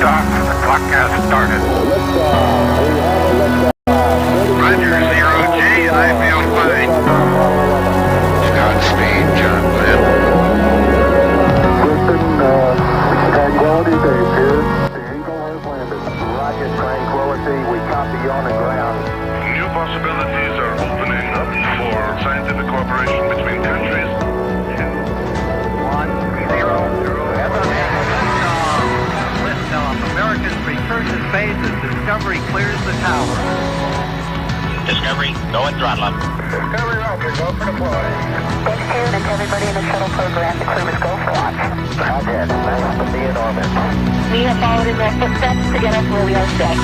liftoff. The clock has started. Roger, 0G. I feel fine. Godspeed, John Glenn. Tranquility Base here. The Eagle has landed. Roger, Tranquility. We copy you on the ground. New possibilities are opening up for scientific cooperation between countries. 1-0. Liftoff. Americans return to space as Discovery clears the tower. Discovery, go and throttle up. Discovery, Roger. Go for deploy. Thanks to everybody in the shuttle program. The crew is go for launch. Roger. Nice to be in orbit. We have followed in their footsteps to get us where we are today.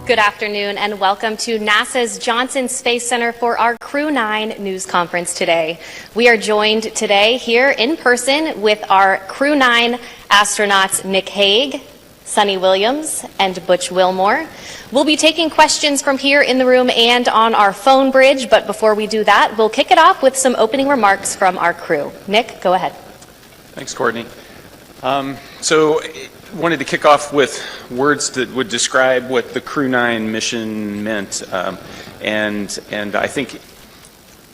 Good afternoon and welcome to NASA's Johnson Space Center for our Crew-9 news conference today. We are joined today here in person with our Crew-9 astronauts Nick Hague, Sunny Williams, and Butch Wilmore. We'll be taking questions from here in the room and on our phone bridge, but before we do that, we'll kick it off with some opening remarks from our crew. Nick, go ahead. Thanks, Courtney. Wanted to kick off with words that would describe what the Crew-9 mission meant, and I think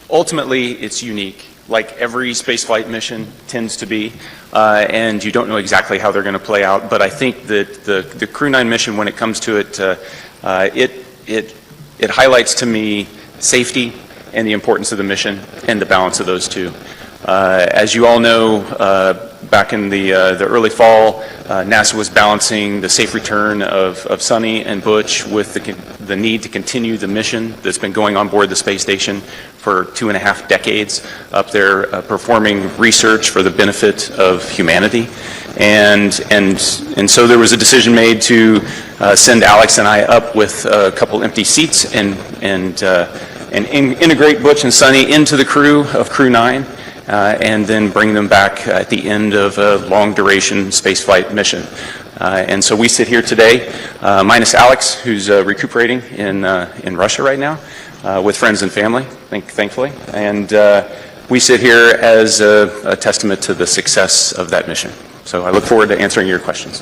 ultimately it's unique, like every spaceflight mission tends to be, and you don't know exactly how they're going to play out. But I think that the Crew-9 mission, when it comes to it, it highlights to me safety and the importance of the mission and the balance of those two. As you all know, back in the early fall, NASA was balancing the safe return of Sunny and Butch with the need to continue the mission that's been going on board the space station for 2.5 decades, up there performing research for the benefit of humanity. And so there was a decision made to send Alex and I up with a couple empty seats and integrate Butch and Sunny into the crew of Crew-9. And then bring them back at the end of a long-duration spaceflight mission. And so we sit here today, minus Alex, who's recuperating in Russia right now, with friends and family, thankfully. And we sit here as a testament to the success of that mission. So I look forward to answering your questions.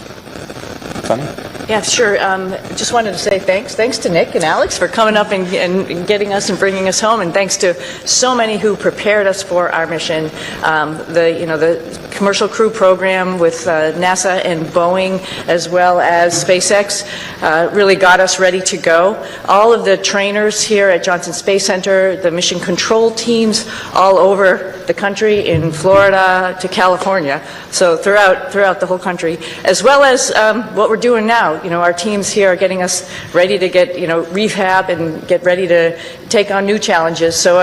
Sunny? Yeah, sure. Just wanted to say thanks. Thanks to Nick and Alex for coming up and getting us and bringing us home, and thanks to so many who prepared us for our mission. The commercial crew program with NASA and Boeing, as well as SpaceX, really got us ready to go. All of the trainers here at Johnson Space Center, the mission control teams all over the country, in Florida to California, so throughout the whole country, as well as what we're doing now. Our teams here are getting us ready to get, rehab and get ready to take on new challenges. So,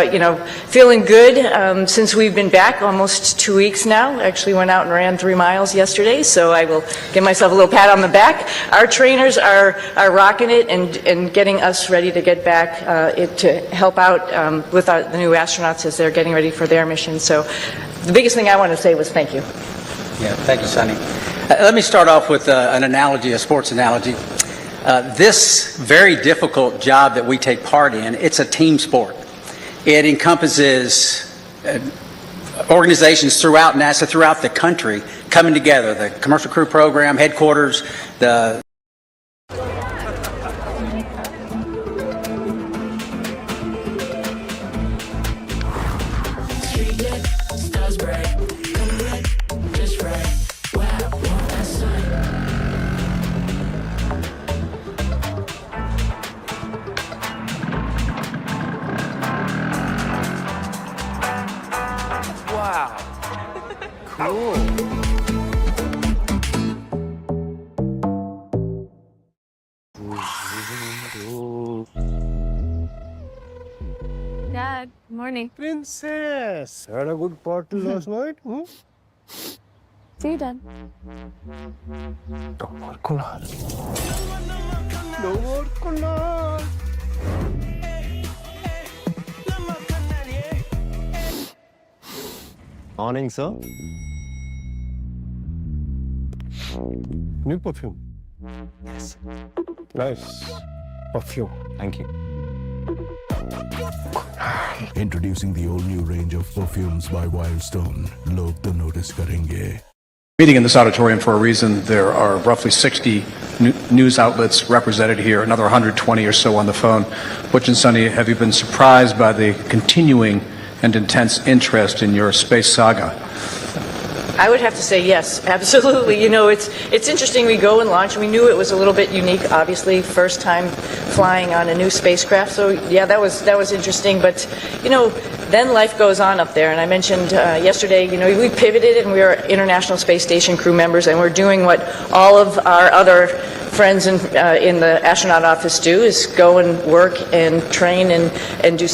feeling good since we've been back almost 2 weeks now. Actually went out and ran 3 miles yesterday, so I will give myself a little pat on the back. Our trainers are rocking it and getting us ready to get back to help out with the new astronauts as they're getting ready for their mission. So the biggest thing I want to say was thank you. Yeah, thank you, Sunny. Let me start off with an analogy, a sports analogy. This very difficult job that we take part in, it's a team sport. It encompasses organizations throughout NASA, throughout the country, coming together. The Commercial Crew Program, headquarters, the Dad, morning. Princess, had a good party last night? See you, Dad. No more kunal. No more kunal. Morning, sir. New perfume. Yes. Nice perfume. Thank you. Introducing the all-new range of perfumes by Wildstone. Log to notice karenge. Meeting in this auditorium for a reason. There are roughly 60 news outlets represented here, another 120 or so on the phone. Butch and Sunny, have you been surprised by the continuing and intense interest in your space saga? I would have to say yes, absolutely. You know, it's interesting. We go and launch. We knew it was a little bit unique, obviously, first time flying on a new spacecraft. So yeah, that was interesting. But you know, then life goes on up there. And I mentioned yesterday, you know, we pivoted and we are International Space Station crew members, and we're doing what all of our other friends in the astronaut office do, is go and work and train and do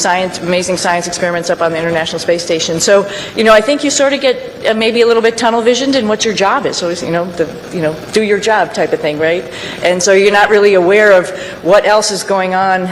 amazing science experiments up on the International Space Station. So, you know, I think you sort of get maybe a little bit tunnel visioned in what your job is. So, you know, do your job type of thing, right? And so you're not really aware of what else is going on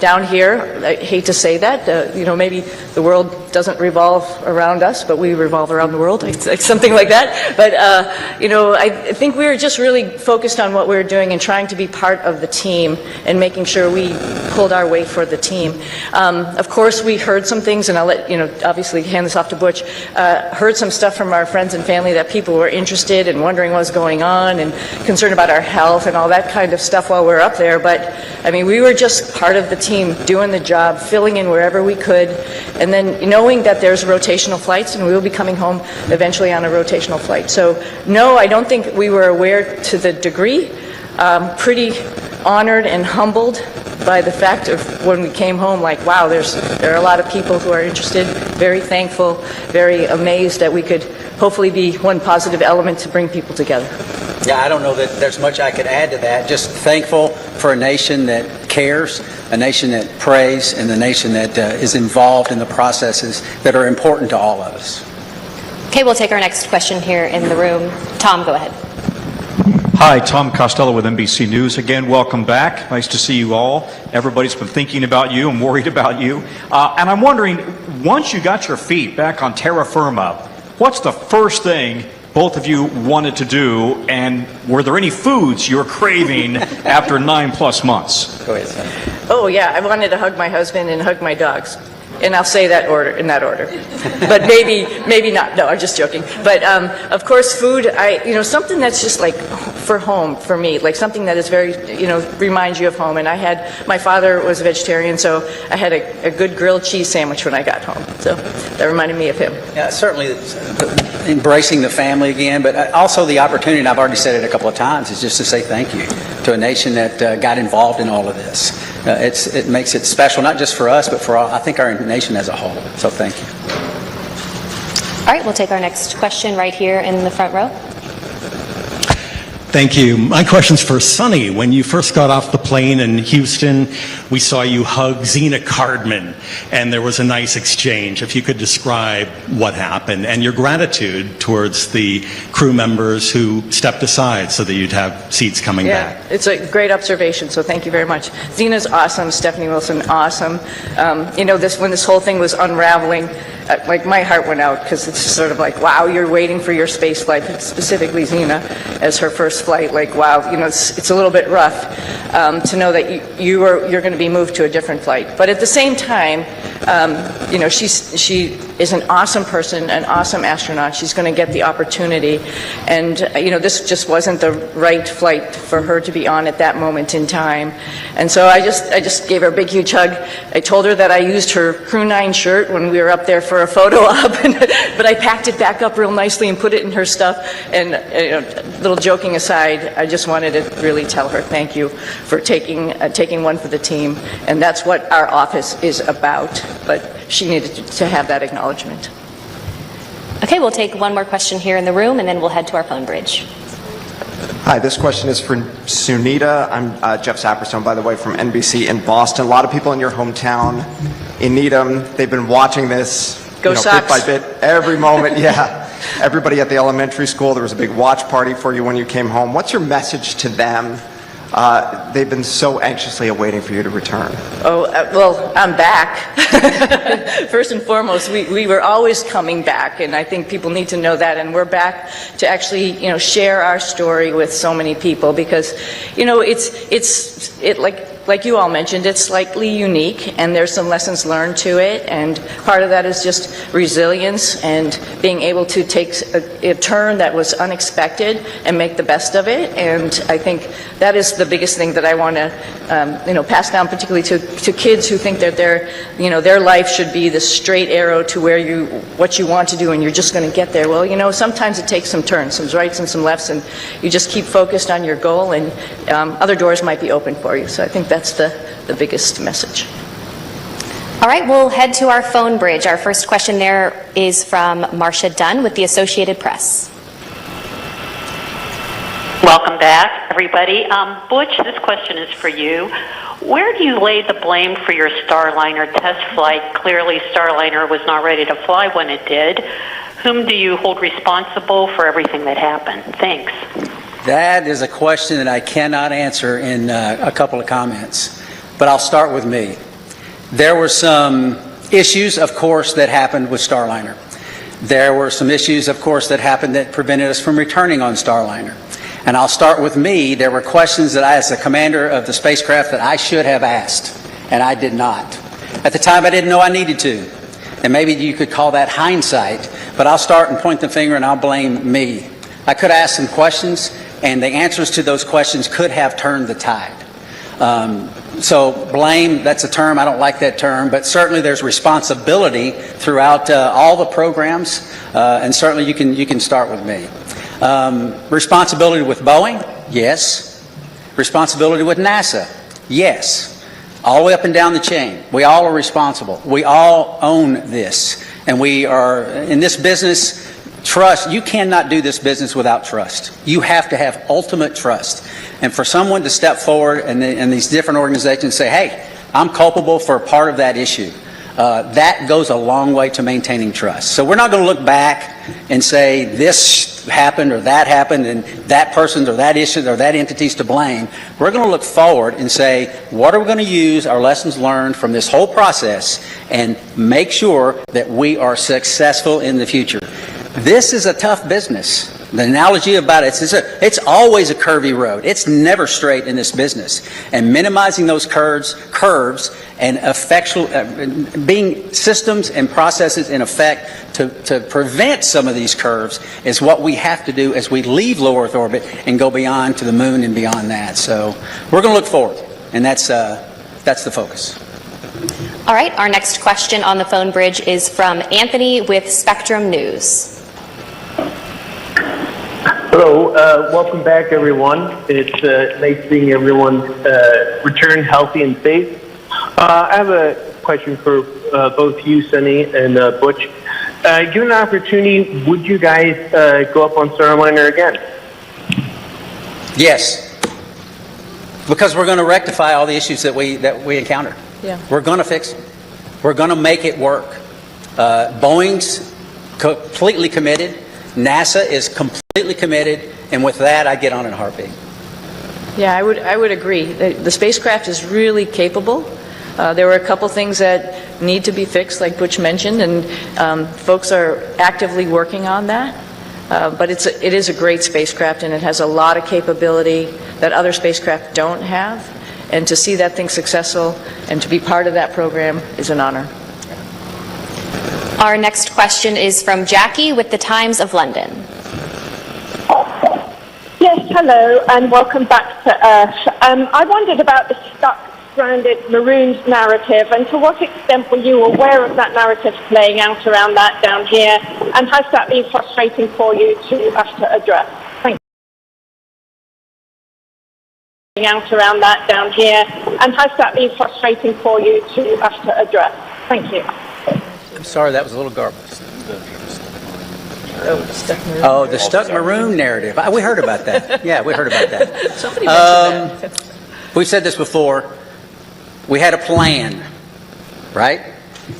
down here. I hate to say that. You know, maybe the world doesn't revolve around us, but we revolve around the world, like something like that. But, you know, I think we were just really focused on what we were doing and trying to be part of the team and making sure we pulled our weight for the team. Of course, we heard some things, and I'll let, you know, obviously hand this off to Butch, heard some stuff from our friends and family that people were interested and wondering what was going on and concerned about our health and all that kind of stuff while we were up there. But, I mean, we were just part of the team, doing the job, filling in wherever we could, and then knowing that there's rotational flights and we will be coming home eventually on a rotational flight. So, no, I don't think we were aware to the degree. Pretty honored and humbled by the fact of when we came home, like, wow, there are a lot of people who are interested, very thankful, very amazed that we could hopefully be one positive element to bring people together. Yeah, I don't know that there's much I could add to that. Just thankful for a nation that cares, a nation that prays, and a nation that is involved in the processes that are important to all of us. Okay, we'll take our next question here in the room. Tom, go ahead. Hi, Tom Costello with NBC News. Again, welcome back. Nice to see you all. Everybody's been thinking about you and worried about you. And I'm wondering, once you got your feet back on terra firma, what's the first thing both of you wanted to do, and were there any foods you were craving after 9+ months? Go ahead, Sonny. Oh, yeah, I wanted to hug my husband and hug my dogs. And I'll say that in that order. But maybe not. No, I'm just joking. But of course, food, something that's just like for home for me, like something that is very, reminds you of home. And my father was a vegetarian, so I had a good grilled cheese sandwich when I got home. So that reminded me of him. Yeah, certainly embracing the family again, but also the opportunity, and I've already said it a couple of times, is just to say thank you to a nation that got involved in all of this. It makes it special, not just for us, but for I think our nation as a whole. So thank you. All right, we'll take our next question right here in the front row. Thank you. My question's for Sunny. When you first got off the plane in Houston, we saw you hug Zena Cardman, and there was a nice exchange. If you could describe what happened and your gratitude towards the crew members who stepped aside so that you'd have seats coming back. Yeah, it's a great observation, so thank you very much. Zena's awesome, Stephanie Wilson, awesome. When this whole thing was unraveling, like my heart went out, because it's sort of like, wow, you're waiting for your space flight, specifically Zena, as her first flight. Like, wow, it's a little bit rough to know that you're going to be moved to a different flight. But at the same time, she is an awesome person, an awesome astronaut. She's going to get the opportunity, and this just wasn't the right flight for her to be on at that moment in time. And so I just gave her a big, huge hug. I told her that I used her Crew-9 shirt when we were up there for a photo op, but I packed it back up real nicely and put it in her stuff. And little joking aside, I just wanted to really tell her thank you for taking one for the team, and that's what our office is about. But she needed to have that acknowledgement. Okay, we'll take one more question here in the room, and then we'll head to our phone bridge. Hi, this question is for Sunita. I'm Jeff Saperstone, by the way, from NBC in Boston. A lot of people in your hometown in Needham, they've been watching this bit by bit, every moment. Yeah, everybody at the elementary school, there was a big watch party for you when you came home. What's your message to them? They've been so anxiously awaiting for you to return. Oh, well, I'm back first and foremost, we were always coming back, and I think people need to know that, and we're back to actually, share our story with so many people, because, like you all mentioned, it's slightly unique, and there's some lessons learned to it, and part of that is just resilience and being able to take a turn that was unexpected and make the best of it. And I think that is the biggest thing that I want to, pass down, particularly to kids who think that their life should be the straight arrow to what you want to do, and you're just going to get there. Well, sometimes it takes some turns, some rights and some lefts, and you just keep focused on your goal, and other doors might be open for you. So I think that's the biggest message. All right, we'll head to our phone bridge. Our first question there is from Marcia Dunn with the Associated Press. Welcome back, everybody. Butch, this question is for you. Where do you lay the blame for your Starliner test flight? Clearly, Starliner was not ready to fly when it did. Whom do you hold responsible for everything that happened? Thanks. That is a question that I cannot answer in a couple of comments, but I'll start with me. There were some issues, of course, that happened with Starliner. There were some issues, of course, that happened that prevented us from returning on Starliner. And I'll start with me. There were questions that I, as the commander of the spacecraft, that I should have asked, and I did not. At the time, I didn't know I needed to. And maybe you could call that hindsight, but I'll start and point the finger and I'll blame me. I could ask some questions, and the answers to those questions could have turned the tide. So blame, that's a term, I don't like that term, but certainly there's responsibility throughout all the programs, and certainly you can start with me. Responsibility with Boeing? Yes. Responsibility with NASA? Yes. All the way up and down the chain. We all are responsible. We all own this. And we are, in this business, trust. You cannot do this business without trust. You have to have ultimate trust. And for someone to step forward and these different organizations say, hey, I'm culpable for part of that issue, that goes a long way to maintaining trust. So we're not going to look back and say this happened or that happened and that person or that issue or that entity's to blame. We're going to look forward and say, what are we going to use our lessons learned from this whole process and make sure that we are successful in the future. This is a tough business. The analogy about it, it's always a curvy road. It's never straight in this business. And minimizing those curves and being systems and processes in effect to prevent some of these curves is what we have to do as we leave low Earth orbit and go beyond to the moon and beyond that. So we're going to look forward, and that's the focus. All right, our next question on the phone bridge is from Anthony with Spectrum News. Hello, welcome back, everyone. It's nice seeing everyone return healthy and safe. I have a question for both you, Sunny, and Butch. Given the opportunity, would you guys go up on Starliner again? Yes, because we're going to rectify all the issues that we encountered. Yeah. We're going to fix it. We're going to make it work. Boeing's completely committed. NASA is completely committed, and with that, I get on in a heartbeat. Yeah, I would agree. The spacecraft is really capable. There were a couple things that need to be fixed, like Butch mentioned, and folks are actively working on that. But it is a great spacecraft, and it has a lot of capability that other spacecraft don't have. And to see that thing successful and to be part of that program is an honor. Our next question is from Jackie with the Times of London. Yes, hello, and welcome back to Earth. I wondered about the stuck, stranded Maroons narrative, and to what extent were you aware of that narrative playing out around that down here, and has that been frustrating for you to have to address? Thank you. Out around that down here, and has that been frustrating for you to have to address? Thank you. I'm sorry, that was a little garbled. The stuck maroon narrative. We heard about that. Yeah, we heard about that. Somebody mentioned that. We've said this before. We had a plan, right?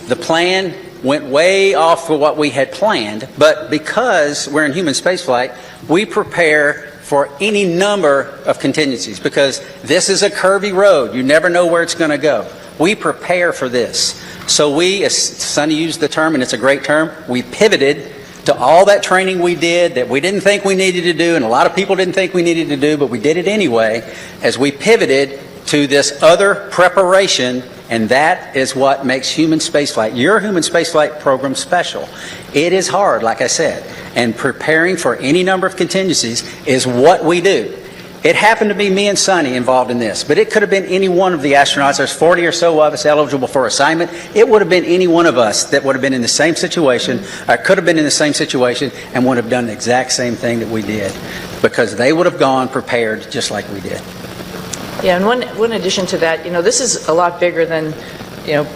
The plan went way off for what we had planned, but because we're in human spaceflight, we prepare for any number of contingencies because this is a curvy road. You never know where it's going to go. We prepare for this. So we, as Sonny used the term, and it's a great term, we pivoted to all that training we did that we didn't think we needed to do, and a lot of people didn't think we needed to do, but we did it anyway, as we pivoted to this other preparation, and that is what makes human spaceflight, your human spaceflight program, special. It is hard, like I said, and preparing for any number of contingencies is what we do. It happened to be me and Sonny involved in this, but it could have been any one of the astronauts. There's 40 or so of us eligible for assignment. It would have been any one of us that would have been in the same situation, or could have been in the same situation, and would have done the exact same thing that we did, because they would have gone prepared just like we did. Yeah, and one addition to that, this is a lot bigger than,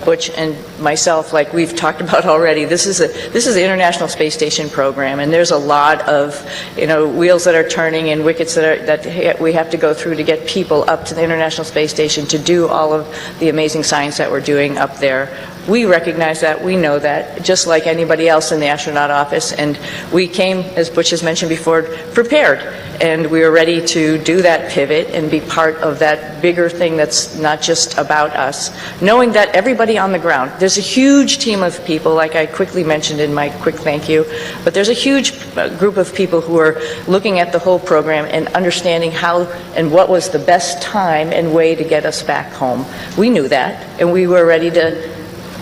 Butch and myself, like we've talked about already. This is the International Space Station program, and there's a lot of, wheels that are turning and wickets that we have to go through to get people up to the International Space Station to do all of the amazing science that we're doing up there. We recognize that, we know that, just like anybody else in the astronaut office, and we came, as Butch has mentioned before, prepared, and we were ready to do that pivot and be part of that bigger thing that's not just about us, knowing that everybody on the ground, there's a huge team of people, like I quickly mentioned in my quick thank you, but there's a huge group of people who are looking at the whole program and understanding how and what was the best time and way to get us back home. We knew that, and we were ready to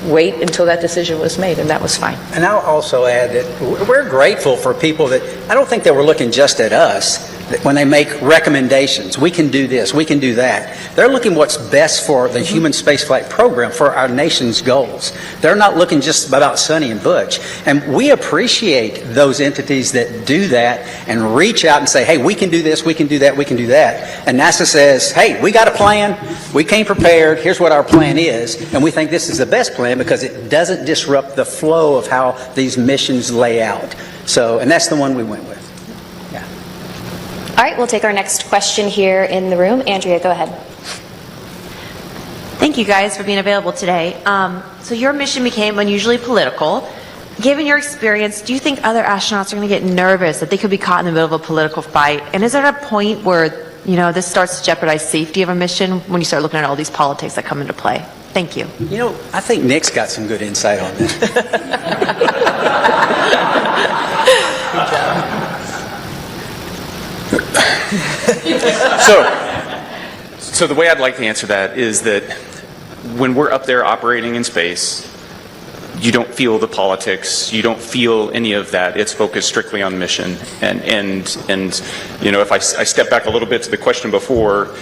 wait until that decision was made, and that was fine. And I'll also add that we're grateful for people that, I don't think they were looking just at us, that when they make recommendations, we can do this, we can do that. They're looking what's best for the human spaceflight program, for our nation's goals. They're not looking just about Sonny and Butch. And we appreciate those entities that do that and reach out and say, hey, we can do this, we can do that, we can do that. And NASA says, hey, we got a plan, we came prepared, here's what our plan is, and we think this is the best plan because it doesn't disrupt the flow of how these missions lay out. So, and that's the one we went with. All right, we'll take our next question here in the room. Andrea, go ahead. Thank you guys for being available today. So your mission became unusually political. Given your experience, do you think other astronauts are going to get nervous that they could be caught in the middle of a political fight? And is there a point where, this starts to jeopardize safety of a mission when you start looking at all these politics that come into play? Thank you. I think Nick's got some good insight on this. Good job. So the way I'd like to answer that is that when we're up there operating in space, you don't feel the politics, you don't feel any of that. It's focused strictly on mission. And if I step back a little bit to the question before,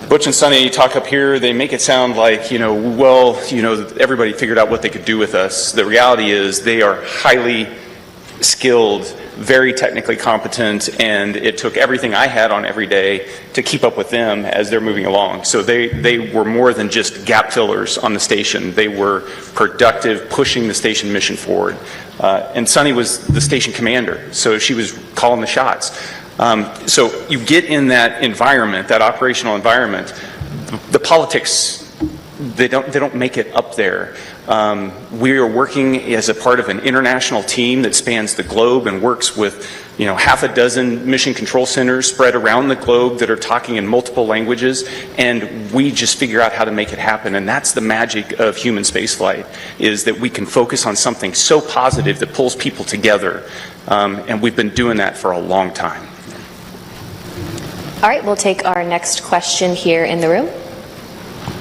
Butch and Sonny talk up here, they make it sound like, everybody figured out what they could do with us. The reality is they are highly skilled, very technically competent, and it took everything I had on every day to keep up with them as they're moving along. So they were more than just gap fillers on the station. They were productive, pushing the station mission forward. And Sunny was the station commander, so she was calling the shots. So you get in that environment, that operational environment, the politics, they don't make it up there. We are working as a part of an international team that spans the globe and works with, half a dozen mission control centers spread around the globe that are talking in multiple languages, and we just figure out how to make it happen. And that's the magic of human spaceflight, is that we can focus on something so positive that pulls people together. And we've been doing that for a long time. All right, we'll take our next question here in the room.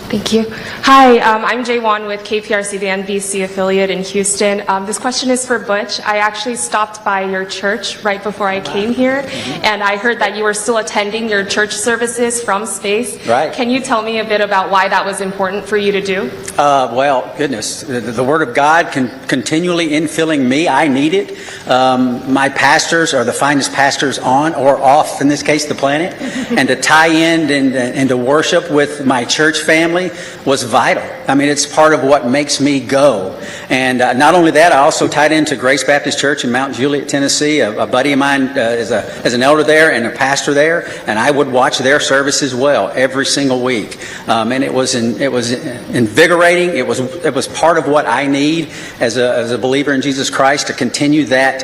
Thank you. Hi, I'm Jay Wan with KPRC, the NBC affiliate in Houston. This question is for Butch. I actually stopped by your church right before I came here, and I heard that you were still attending your church services from space. Right. Can you tell me a bit about why that was important for you to do? Well, goodness, the Word of God continually infilling me. I need it. My pastors are the finest pastors on or off, in this case, the planet. And to tie in and to worship with my church family was vital. I mean, it's part of what makes me go. And not only that, I also tied into Grace Baptist Church in Mount Juliet, Tennessee. A buddy of mine is an elder there and a pastor there, and I would watch their service as well every single week. And it was invigorating. It was part of what I need as a believer in Jesus Christ to continue that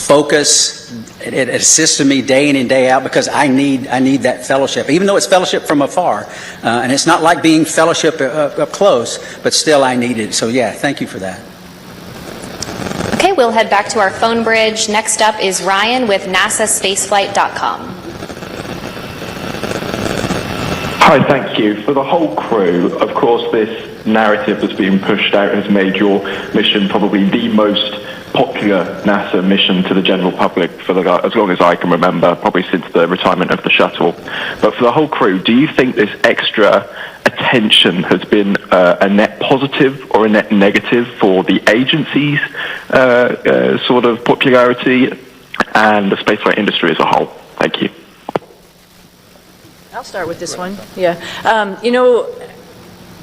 focus. It assisted me day in and day out because I need that fellowship, even though it's fellowship from afar, and it's not like being fellowship up close, but still I need it. So yeah, thank you for that. Okay, we'll head back to our phone bridge. Next up is Ryan with NASAspaceflight.com. Hi, thank you. For the whole crew, of course, this narrative that's being pushed out has made your mission probably the most popular NASA mission to the general public for as long as I can remember, probably since the retirement of the shuttle. But for the whole crew, do you think this extra attention has been a net positive or a net negative for the agency's sort of popularity and the spaceflight industry as a whole? Thank you. I'll start with this one. Yeah.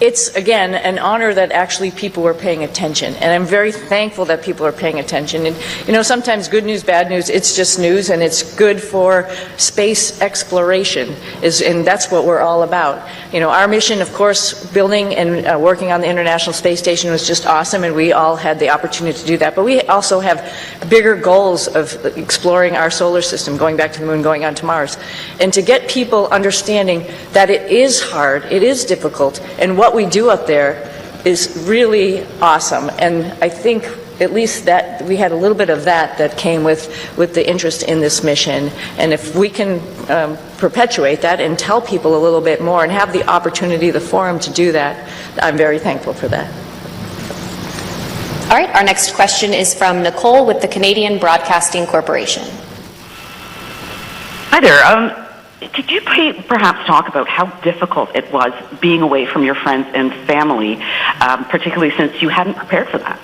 It's, again, an honor that actually people are paying attention. And I'm very thankful that people are paying attention. And, sometimes good news, bad news, it's just news, and it's good for space exploration, and that's what we're all about. Our mission, of course, building and working on the International Space Station was just awesome, and we all had the opportunity to do that. But we also have bigger goals of exploring our solar system, going back to the moon, going on to Mars. And to get people understanding that it is hard, it is difficult, and what we do up there is really awesome. And I think at least that we had a little bit of that came with the interest in this mission. And if we can perpetuate that and tell people a little bit more and have the opportunity, the forum to do that, I'm very thankful for that. All right, our next question is from Nicole with the Canadian Broadcasting Corporation. Hi there. Could you perhaps talk about how difficult it was being away from your friends and family, particularly since you hadn't prepared for that?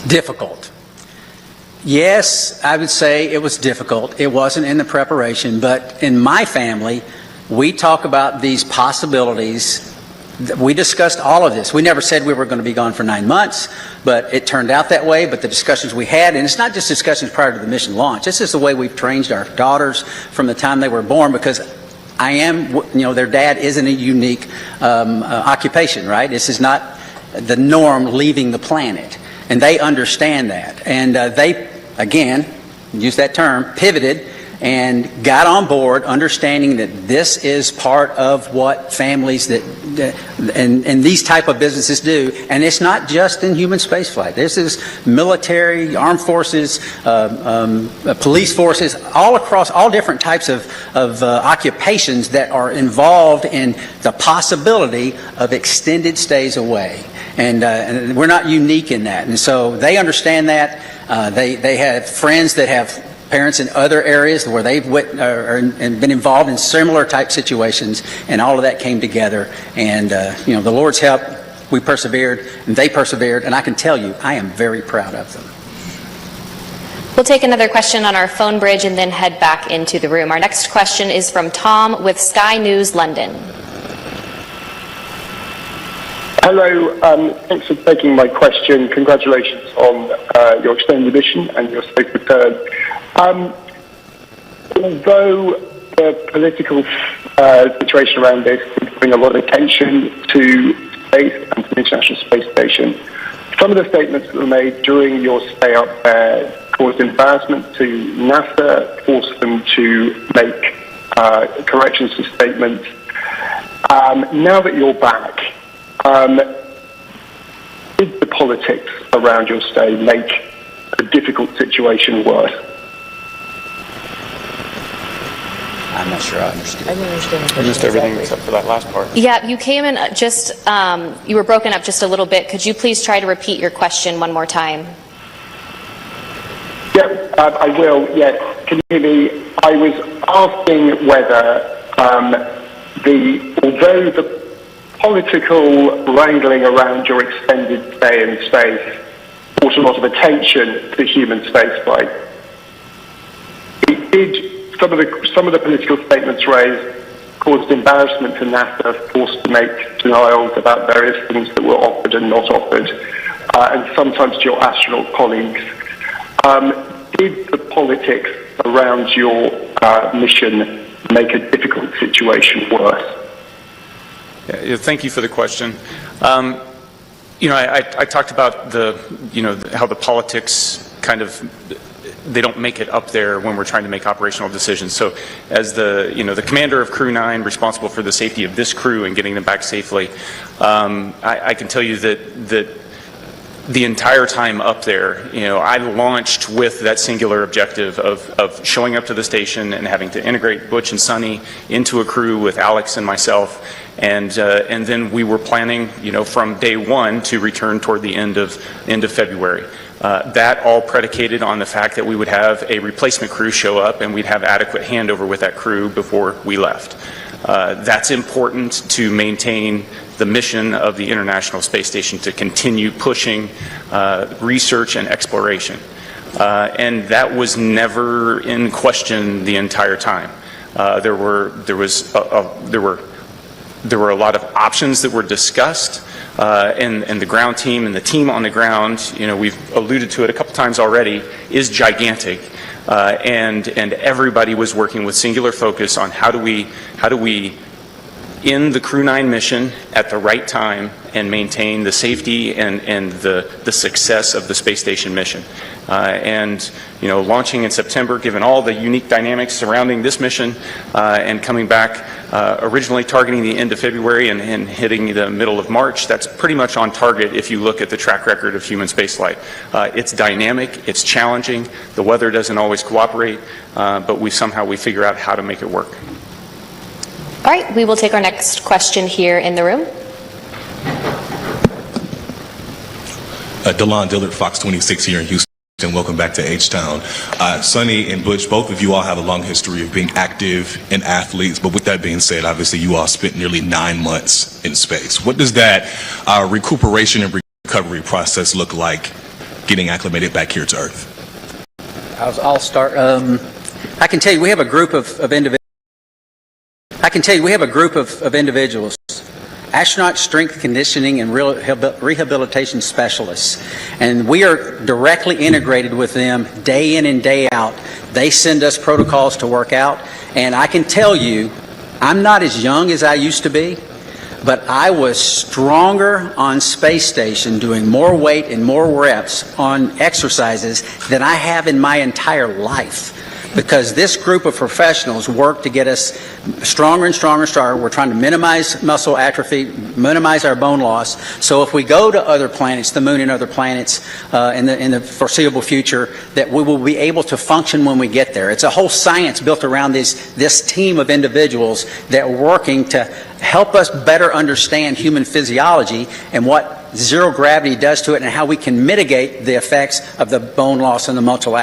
Difficult. Yes, I would say it was difficult. It wasn't in the preparation, but in my family, we talk about these possibilities. We discussed all of this. We never said we were going to be gone for 9 months, but it turned out that way. But the discussions we had, and it's not just discussions prior to the mission launch, this is the way we've trained our daughters from the time they were born, because their dad isn't a unique occupation, right? This is not the norm leaving the planet. And they understand that. And they, again, use that term, pivoted and got on board, understanding that this is part of what families and these type of businesses do. And it's not just in human spaceflight. This is military, armed forces, police forces, all across all different types of occupations that are involved in the possibility of extended stays away. And we're not unique in that. And so they understand that. They have friends that have parents in other areas where they've and been involved in similar type situations, and all of that came together. And the Lord's help, we persevered, and they persevered, and I can tell you, I am very proud of them. We'll take another question on our phone bridge and then head back into the room. Our next question is from Tom with Sky News London. Hello, thanks for taking my question. Congratulations on your extended mission and your safe return. Although the political situation around this is bringing a lot of attention to space and to the International Space Station, some of the statements that were made during your stay up there caused embarrassment to NASA, forced them to make corrections to statements. Now that you're back, did the politics around your stay make a difficult situation worse? I'm not sure I understood. I didn't understand. I missed everything except for that last part. Yeah, you came in you were broken up just a little bit. Could you please try to repeat your question one more time? Yeah, I will. Yes. Can you hear me? I was asking whether although the political wrangling around your extended stay in space brought a lot of attention to human spaceflight, it did. Some of the political statements raised caused embarrassment to NASA, forced to make denials about various things that were offered and not offered, and sometimes to your astronaut colleagues. Did the politics around your mission make a difficult situation worse? Yeah, thank you for the question. I talked about how the politics kind of, they don't make it up there when we're trying to make operational decisions. So as the commander of Crew-9, responsible for the safety of this crew and getting them back safely, I can tell you that the entire time up there, I launched with that singular objective of showing up to the station and having to integrate Butch and Sunny into a crew with Alex and myself. And then we were planning, from day one to return toward the end of February. That all predicated on the fact that we would have a replacement crew show up and we'd have adequate handover with that crew before we left. That's important to maintain the mission of the International Space Station, to continue pushing research and exploration. And that was never in question the entire time. There were a lot of options that were discussed, and the ground team and the team on the ground, we've alluded to it a couple times already, is gigantic. And everybody was working with singular focus on how do we end the Crew-9 mission at the right time and maintain the safety and the success of the space station mission. Launching in September, given all the unique dynamics surrounding this mission, and coming back originally targeting the end of February and hitting the middle of March, that's pretty much on target if you look at the track record of human spaceflight. It's dynamic, it's challenging, the weather doesn't always cooperate, but we figure out how to make it work. All right, we will take our next question here in the room. DeLon Dillard, Fox 26 here in Houston. Welcome back to H-Town. Sunny and Butch, both of you all have a long history of being active and athletes, but with that being said, obviously you all spent nearly 9 months in space. What does that recuperation and recovery process look like getting acclimated back here to Earth? I'll start. I can tell you we have a group of individuals. Astronaut strength conditioning and rehabilitation specialists, and we are directly integrated with them day in and day out. They send us protocols to work out, and I can tell you, I'm not as young as I used to be, but I was stronger on space station doing more weight and more reps on exercises than I have in my entire life. Because this group of professionals work to get us stronger and stronger and stronger. We're trying to minimize muscle atrophy, minimize our bone loss. So if we go to other planets, the moon and other planets, in the foreseeable future, that we will be able to function when we get there. It's a whole science built around this team of individuals that are working to help us better understand human physiology and what zero gravity does to it and how we can mitigate the effects of the bone loss and the muscle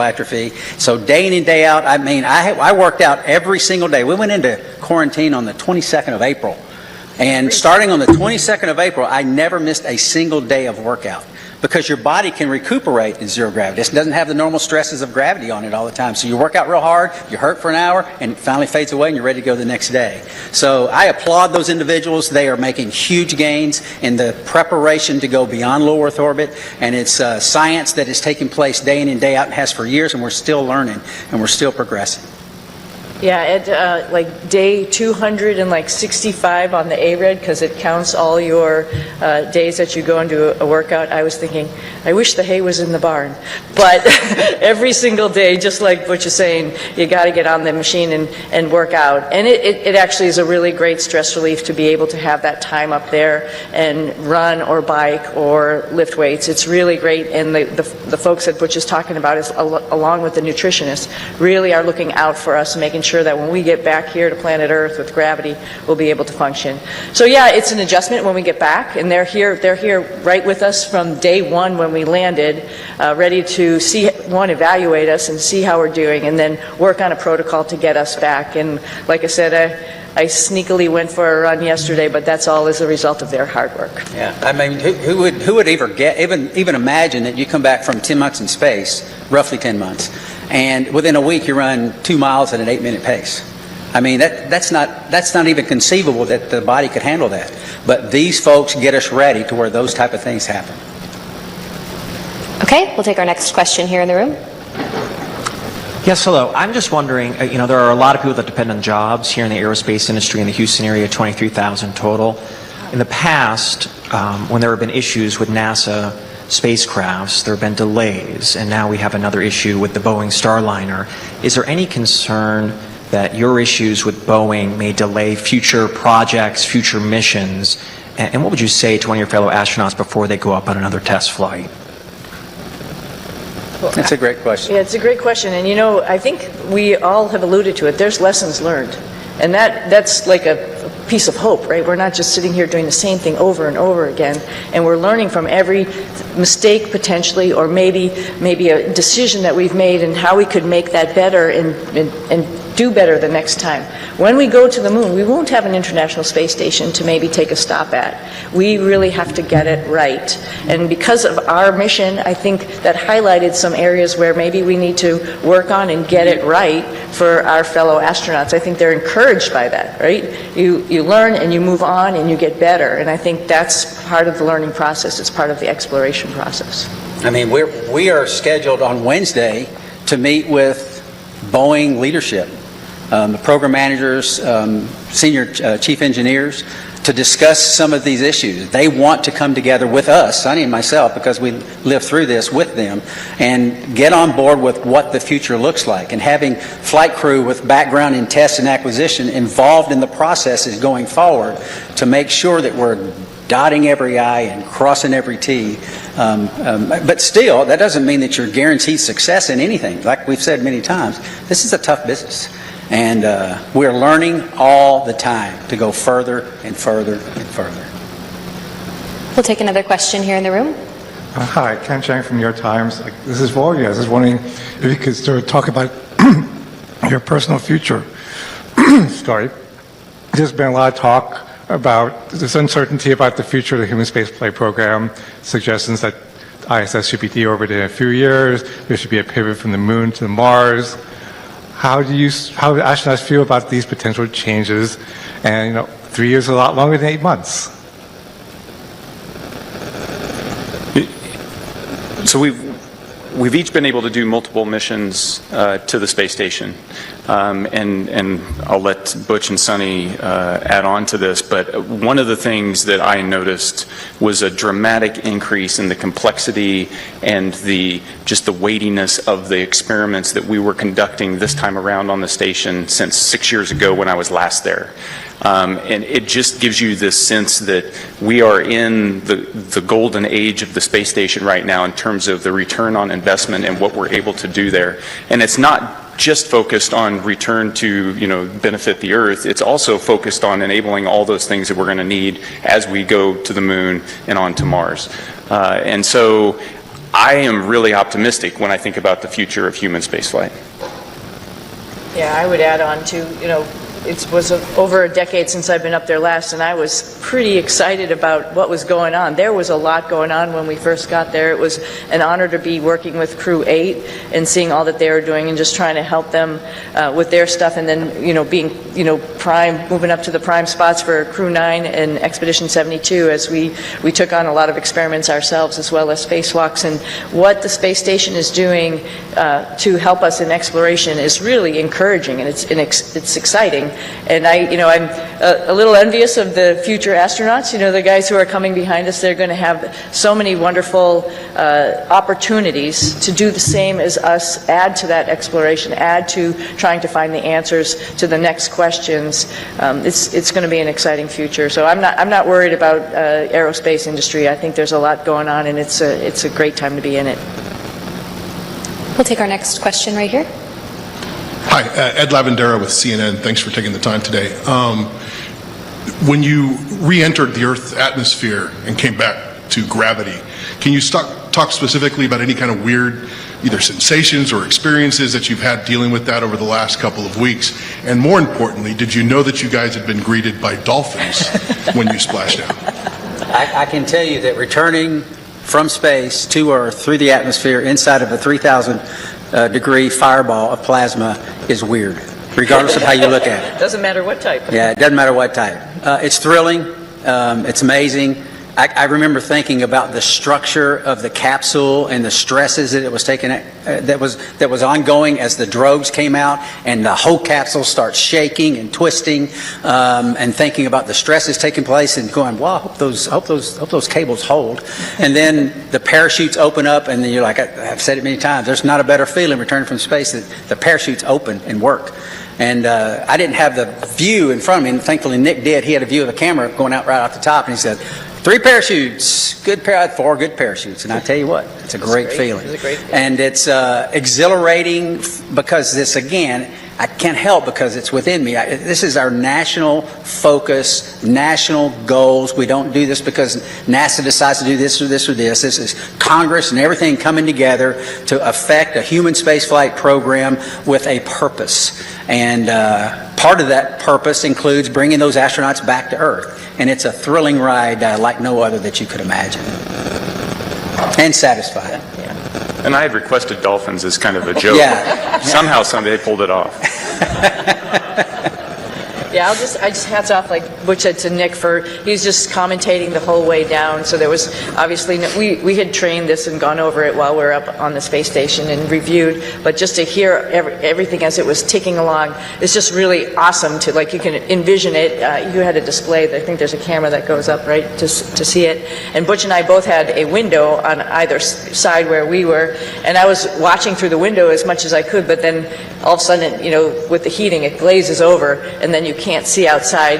atrophy. So day in and day out, I worked out every single day. We went into quarantine on the 22nd of April. And starting on the 22nd of April, I never missed a single day of workout. Because your body can recuperate in zero gravity. It doesn't have the normal stresses of gravity on it all the time. So you work out real hard, you hurt for an hour, and it finally fades away and you're ready to go the next day. So I applaud those individuals. They are making huge gains in the preparation to go beyond low Earth orbit. And it's science that is taking place day in and day out and has for years, and we're still learning and we're still progressing. Yeah, at like day 265 on the ARED, because it counts all your days that you go and do a workout, I was thinking, I wish the hay was in the barn. But every single day, just like Butch is saying, you got to get on the machine and work out. And it actually is a really great stress relief to be able to have that time up there and run or bike or lift weights. It's really great. And the folks that Butch is talking about, is along with the nutritionists, really are looking out for us and making sure that when we get back here to planet Earth with gravity, we'll be able to function. So yeah, it's an adjustment when we get back, and they're here right with us from day one when we landed, ready to evaluate us and see how we're doing, and then work on a protocol to get us back. And like I said, I sneakily went for a run yesterday, but that's all as a result of their hard work. Yeah, I mean, who would even imagine that you come back from 10 months in space, roughly 10 months, and within a week you run 2 miles at an 8-minute pace? I mean, that's not even conceivable that the body could handle that. But these folks get us ready to where those type of things happen. Okay, we'll take our next question here in the room. Yes, hello. I'm just wondering, there are a lot of people that depend on jobs here in the aerospace industry in the Houston area, 23,000 total. in the past, when there have been issues with NASA spacecrafts, there have been delays, and now we have another issue with the Boeing Starliner. Is there any concern that your issues with Boeing may delay future projects, future missions? And what would you say to one of your fellow astronauts before they go up on another test flight? Well, that's a great question. Yeah, it's a great question. And, you know, I think we all have alluded to it. There's lessons learned. And that's like a piece of hope, right? We're not just sitting here doing the same thing over and over again. And we're learning from every mistake potentially, or maybe a decision that we've made and how we could make that better and do better the next time. When we go to the moon, we won't have an International Space Station to maybe take a stop at. We really have to get it right. And because of our mission, I think that highlighted some areas where maybe we need to work on and get it right for our fellow astronauts. I think they're encouraged by that, right? You learn and you move on and you get better. And I think that's part of the learning process. It's part of the exploration process. I mean, we are scheduled on Wednesday to meet with Boeing leadership, the program managers, senior chief engineers, to discuss some of these issues. They want to come together with us, Sonny and myself, because we lived through this with them, and get on board with what the future looks like. And having flight crew with background in test and acquisition involved in the processes going forward to make sure that we're dotting every I and crossing every T. But still, that doesn't mean that you're guaranteed success in anything. Like we've said many times, this is a tough business. And we're learning all the time to go further and further and further. We'll take another question here in the room. Hi, Ken Chang from New York Times. This is for you. I was just wondering if you could sort of talk about your personal future. Sorry. There's been a lot of talk about this uncertainty about the future of the human spaceflight program, suggestions that ISS should be deorbited in a few years, there should be a pivot from the moon to Mars. How do astronauts feel about these potential changes? And, you know, 3 years is a lot longer than 8 months. So we've each been able to do multiple missions to the space station, and I'll let Butch and Sunny add on to this. But one of the things that I noticed was a dramatic increase in the complexity and just the weightiness of the experiments that we were conducting this time around on the station since 6 years ago when I was last there. And it just gives you this sense that we are in the golden age of the space station right now in terms of the return on investment and what we're able to do there. And it's not just focused on return to, benefit the Earth. It's also focused on enabling all those things that we're going to need as we go to the moon and on to Mars. And so I am really optimistic when I think about the future of human spaceflight. Yeah, I would add on to, it was over a decade since I've been up there last, and I was pretty excited about what was going on. There was a lot going on when we first got there. It was an honor to be working with Crew-9 and seeing all that they were doing and just trying to help them with their stuff, and then, being, prime, moving up to the prime spots for Crew-9 and Expedition 72 as we took on a lot of experiments ourselves as well as spacewalks. And what the space station is doing to help us in exploration is really encouraging, and it's exciting. And I'm a little envious of the future astronauts. The guys who are coming behind us, they're going to have so many wonderful opportunities to do the same as us, add to that exploration, add to trying to find the answers to the next questions. It's going to be an exciting future. So I'm not worried about aerospace industry. I think there's a lot going on, and it's a great time to be in it. We'll take our next question right here. Hi, Ed Lavandera with CNN. Thanks for taking the time today. When you re-entered the Earth's atmosphere and came back to gravity, can you talk specifically about any kind of weird either sensations or experiences that you've had dealing with that over the last couple of weeks? And more importantly, did you know that you guys had been greeted by dolphins when you splashed down? I can tell you that returning from space to Earth through the atmosphere inside of a 3,000 degree fireball of plasma is weird, regardless of how you look at it. Doesn't matter what type. Yeah, it doesn't matter what type. It's thrilling. It's amazing. I remember thinking about the structure of the capsule and the stresses that it was taking, that was ongoing as the drogues came out, and the whole capsule starts shaking and twisting, and thinking about the stresses taking place, and going, "Wow, hope those cables hold." And then the parachutes open up, and then you're like, I've said it many times, there's not a better feeling returning from space that the parachutes open and work. And I didn't have the view in front of me, and thankfully Nick did. He had a view of the camera going out right off the top, and he said, 3 parachutes, good pair, 4 good parachutes. And I tell you what, it's a great feeling. It's a great feeling. And it's exhilarating because this, again, I can't help because it's within me. This is our national focus, national goals. We don't do this because NASA decides to do this or this or this. This is Congress and everything coming together to affect a human spaceflight program with a purpose. And part of that purpose includes bringing those astronauts back to Earth. And it's a thrilling ride like no other that you could imagine. And satisfying. And I had requested dolphins as kind of a joke. Yeah. Somehow, they pulled it off. Yeah, I just hats off, like Butch said to Nick, for he's just commentating the whole way down. So there was obviously we had trained this and gone over it while we were up on the space station and reviewed, but just to hear everything as it was ticking along is just really awesome. To like, you can envision it. You had a display. I think there's a camera that goes up, right, to see it. And Butch and I both had a window on either side where we were, and I was watching through the window as much as I could. But then all of a sudden, with the heating, it glazes over, and then you can't see outside.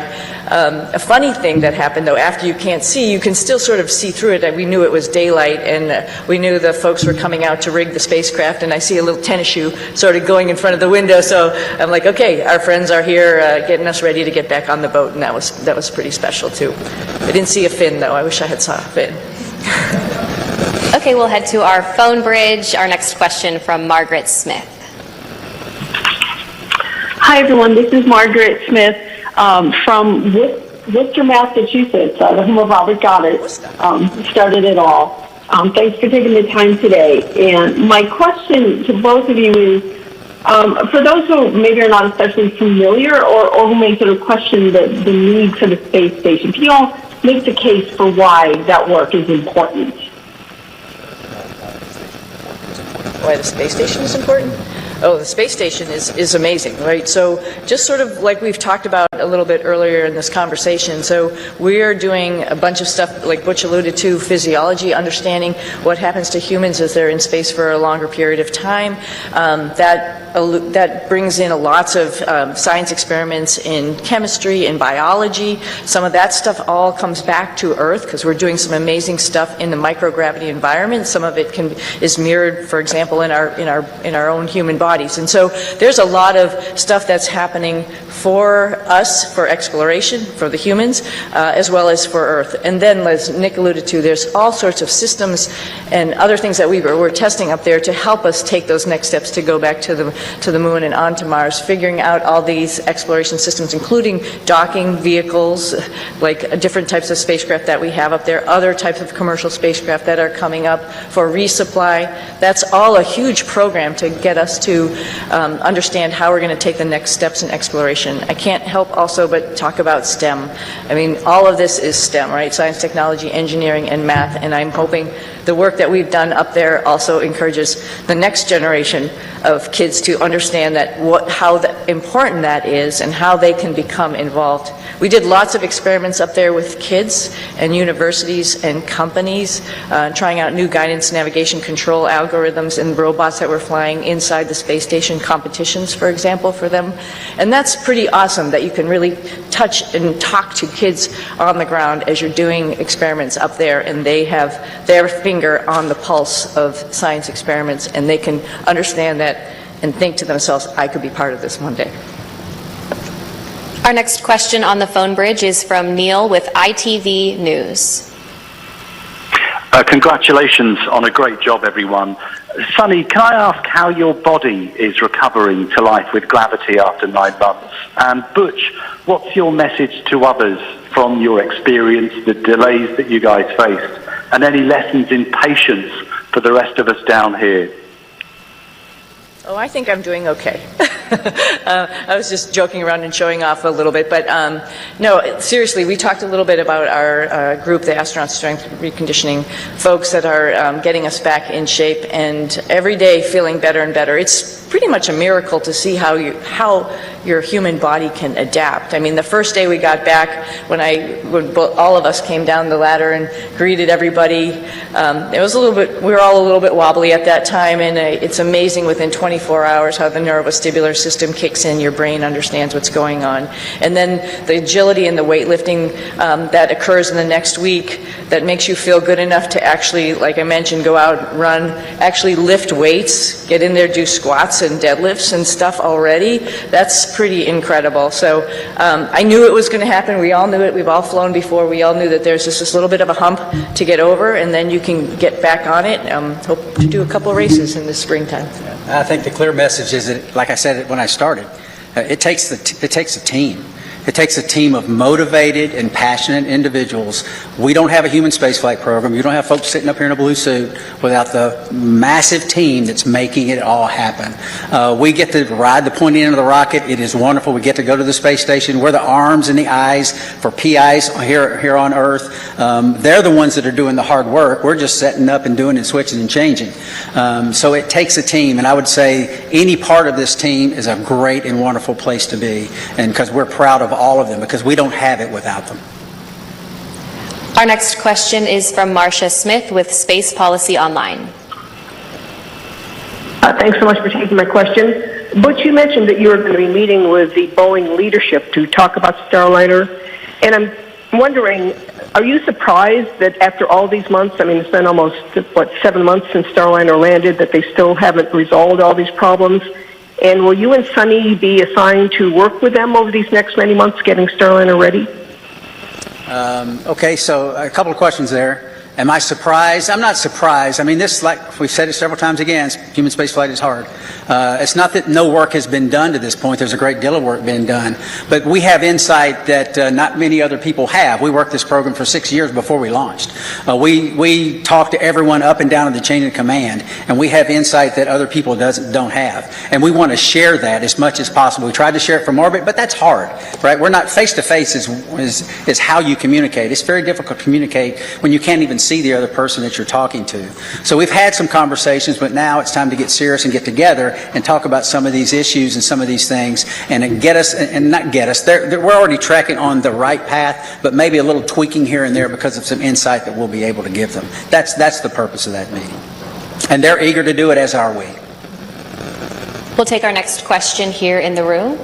A funny thing that happened, though, after you can't see, you can still sort of see through it. We knew it was daylight, and we knew the folks were coming out to rig the spacecraft, and I see a little tennis shoe sort of going in front of the window, so I'm like, okay, our friends are here getting us ready to get back on the boat, and that was pretty special, too. I didn't see a fin, though. I wish I had saw a fin. Okay, we'll head to our phone bridge. Our next question from Margaret Smith. Hi, everyone. This is Margaret Smith from Worcester, Massachusetts, the home of Robert Goddard. Started it all. Thanks for taking the time today. And my question to both of you is, for those who maybe are not especially familiar or who may sort of question the need for the space station, can you all make the case for why that work is important? Why the space station is important? Oh, the space station is amazing, right? So just sort of like we've talked about a little bit earlier in this conversation, so we're doing a bunch of stuff, like Butch alluded to, physiology, understanding what happens to humans as they're in space for a longer period of time. That brings in lots of science experiments in chemistry and biology. Some of that stuff all comes back to Earth because we're doing some amazing stuff in the microgravity environment. Some of it is mirrored, for example, in our own human bodies. And so there's a lot of stuff that's happening for us, for exploration, for the humans, as well as for Earth. And then, as Nick alluded to, there's all sorts of systems and other things that we're testing up there to help us take those next steps to go back to the moon and onto Mars, figuring out all these exploration systems, including docking vehicles, like different types of spacecraft that we have up there, other types of commercial spacecraft that are coming up for resupply. That's all a huge program to get us to understand how we're going to take the next steps in exploration. I can't help also but talk about STEM. I mean, all of this is STEM, right? Science, technology, engineering, and math, and I'm hoping the work that we've done up there also encourages the next generation of kids to understand that how important that is and how they can become involved. We did lots of experiments up there with kids and universities and companies, trying out new guidance, navigation, control algorithms and robots that were flying inside the space station, competitions, for example, for them. And that's pretty awesome that you can really touch and talk to kids on the ground as you're doing experiments up there, and they have their finger on the pulse of science experiments, and they can understand that and think to themselves, I could be part of this one day. Our next question on the phone bridge is from Neil with ITV News. Congratulations on a great job, everyone. Sunny, can I ask how your body is recovering to life with gravity after 9 months? And Butch, what's your message to others from your experience, the delays that you guys faced, and any lessons in patience for the rest of us down here? Oh, I think I'm doing okay. I was just joking around and showing off a little bit, but no, seriously, we talked a little bit about our group, the Astronaut Strength Reconditioning folks that are getting us back in shape, and every day feeling better and better. It's pretty much a miracle to see how your human body can adapt. I mean, the first day we got back, when all of us came down the ladder and greeted everybody, it was we were all a little bit wobbly at that time, and it's amazing within 24 hours how the neurovestibular system kicks in, your brain understands what's going on. And then the agility and the weightlifting that occurs in the next week that makes you feel good enough to actually, like I mentioned, go out, run, actually lift weights, get in there, do squats and deadlifts and stuff already. That's pretty incredible. So I knew it was going to happen. We all knew it. We've all flown before. We all knew that there's just this little bit of a hump to get over, and then you can get back on it. Hope to do a couple races in the springtime. I think the clear message is that, like I said when I started, it takes a team. It takes a team of motivated and passionate individuals. We don't have a human spaceflight program. You don't have folks sitting up here in a blue suit without the massive team that's making it all happen. We get to ride the pointy end of the rocket. It is wonderful. We get to go to the space station. We're the arms and the eyes for PIs here on Earth. They're the ones that are doing the hard work. We're just setting up and doing and switching and changing. So it takes a team, and I would say any part of this team is a great and wonderful place to be, and because we're proud of all of them, because we don't have it without them. Our next question is from Marcia Smith with Space Policy Online. Thanks so much for taking my question. Butch, you mentioned that you were going to be meeting with the Boeing leadership to talk about Starliner, and I'm wondering, are you surprised that after all these months, I mean, it's been almost, 7 months since Starliner landed, that they still haven't resolved all these problems? And will you and Sunny be assigned to work with them over these next many months getting Starliner ready? Okay, so a couple of questions there. Am I surprised? I'm not surprised. I mean, this, like we've said it several times again, human spaceflight is hard. It's not that no work has been done to this point. There's a great deal of work being done. But we have insight that not many other people have. We worked this program for 6 years before we launched. We talked to everyone up and down in the chain of command, and we have insight that other people don't have. And we want to share that as much as possible. We tried to share it from orbit, but that's hard, right? We're not face-to-face is how you communicate. It's very difficult to communicate when you can't even see the other person that you're talking to. So we've had some conversations, but now it's time to get serious and get together and talk about some of these issues and some of these things, and get us, and not get us, we're already tracking on the right path, but maybe a little tweaking here and there because of some insight that we'll be able to give them. That's the purpose of that meeting. And they're eager to do it, as are we. We'll take our next question here in the room.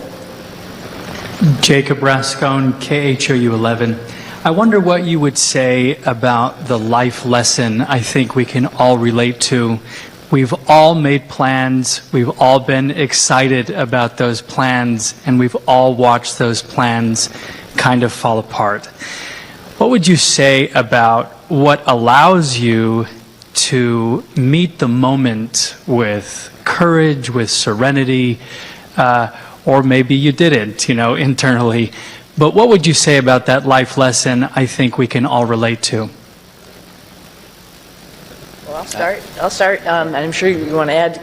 Jacob Rascone, KHOU 11. I wonder what you would say about the life lesson I think we can all relate to. We've all made plans, we've all been excited about those plans, and we've all watched those plans kind of fall apart. What would you say about what allows you to meet the moment with courage, with serenity, or maybe you didn't, internally? But what would you say about that life lesson I think we can all relate to? Well, I'll start, and I'm sure you want to add,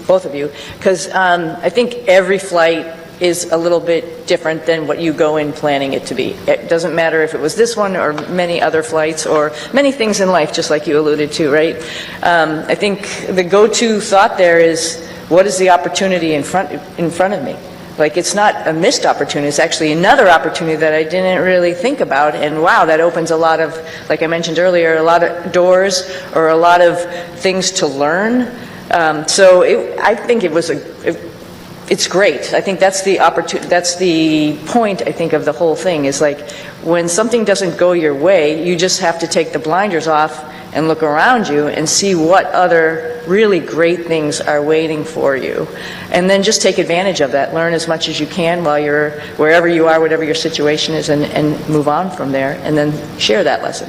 both of you, because I think every flight is a little bit different than what you go in planning it to be. It doesn't matter if it was this one or many other flights or many things in life, just like you alluded to, right? I think the go-to thought there is, what is the opportunity in front of me? Like, it's not a missed opportunity, it's actually another opportunity that I didn't really think about, and wow, that opens a lot of, like I mentioned earlier, a lot of doors or a lot of things to learn. I think it's great. I think that's the opportunity, that's the point, I think, of the whole thing, is like, when something doesn't go your way, you just have to take the blinders off and look around you and see what other really great things are waiting for you. And then just take advantage of that. Learn as much as you can while you're wherever you are, whatever your situation is, and move on from there, and then share that lesson.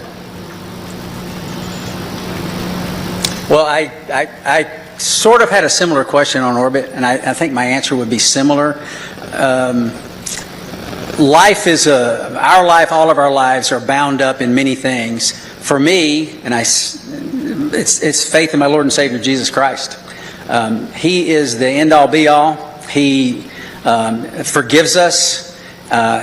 Well, I sort of had a similar question on orbit, and I think my answer would be similar. Life is our life, all of our lives are bound up in many things. For me, and it's faith in my Lord and Savior Jesus Christ. He is the end-all, be-all. He forgives us.